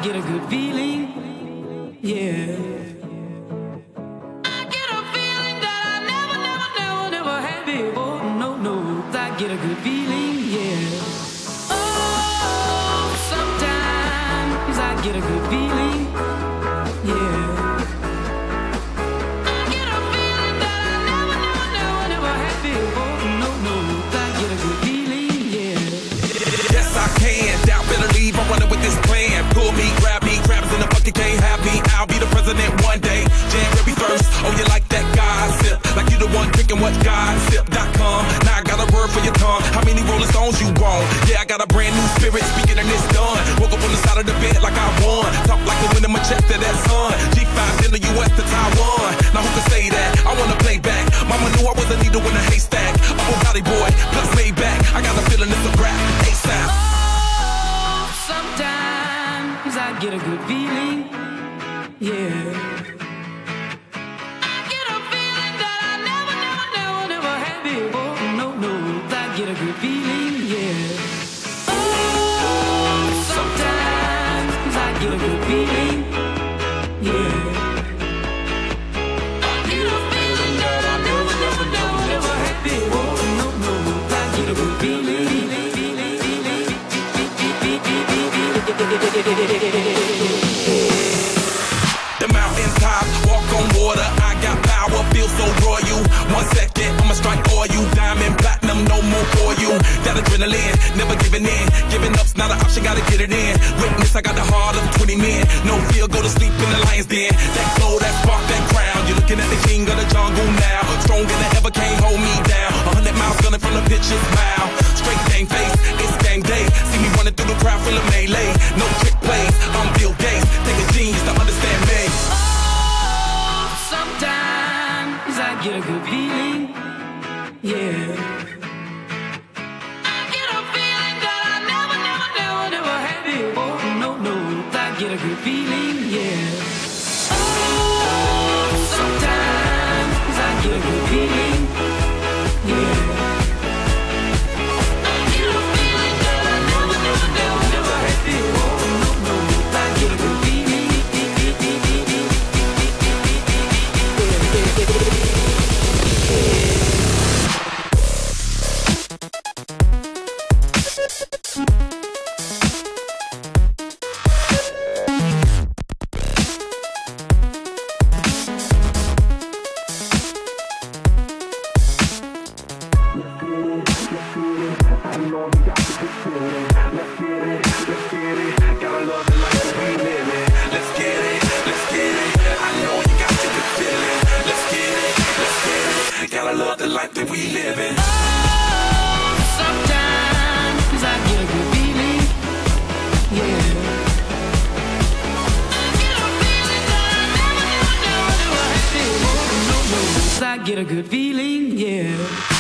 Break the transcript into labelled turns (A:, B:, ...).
A: get a good feeling, yeah. I get a feeling that I never had before. No, I get a good feeling, yeah. Oh, sometimes I get a good feeling, yeah. I get a feeling that I never had before. No, I get a good feeling, yeah.
B: Yes, I can. Doubt, better leave. I'm running with this plan. Pull me, crabs in the bucket, can't have me. I'll be the president one day. January 1st. Oh, you like that gossip? Like you the one drinking what gossip.com. Now I got a word for your tongue. How many Rolling Stones you want? Yeah, I got a brand new spirit speaking and it's done. Woke up on the side of the bed like I won. Talk like the wind in my chest to that sun. G5 in the US to Taiwan. Now who can say that? I wanna play back. Mama knew I was a needle in a haystack. I'm a body boy, plus made back. I got a feeling it's a rap. ASAP.
A: Oh, sometimes I get a good feeling, yeah. I get a feeling that I never had before. No, I get a good feeling, yeah. Oh, sometimes I get a good feeling, yeah. I get a feeling that I never had before. No, I get a good feeling.
B: The mountaintop, walk on water, I got power, feel so royal. 1 second, I'ma strike oil, you diamond, platinum, no more for you. That adrenaline, never giving in. Giving up's not an option, gotta get it in. Witness, I got the heart of 20 men. No fear, go to sleep in the lion's den. That glow, that spark, that crown. You're looking at the king of the jungle now. Stronger than ever, can't hold me down. 100 miles gunning from the pitcher's mile. Straight game face, it's game day. See me running through the crowd, full of melee. No trick plays, I'm Bill Gates. Take a genius to understand me.
A: Oh, sometimes I get a good feeling, yeah. I get a feeling that I never had before. No, I get a good feeling, yeah. Oh, sometimes I get a good feeling, yeah. I get a feeling that I never had before. No, I get a good feeling.
B: Love the life that we live in.
A: Oh, sometimes I get a good feeling, yeah. I get a feeling that I never had before. No, I get a good feeling, yeah.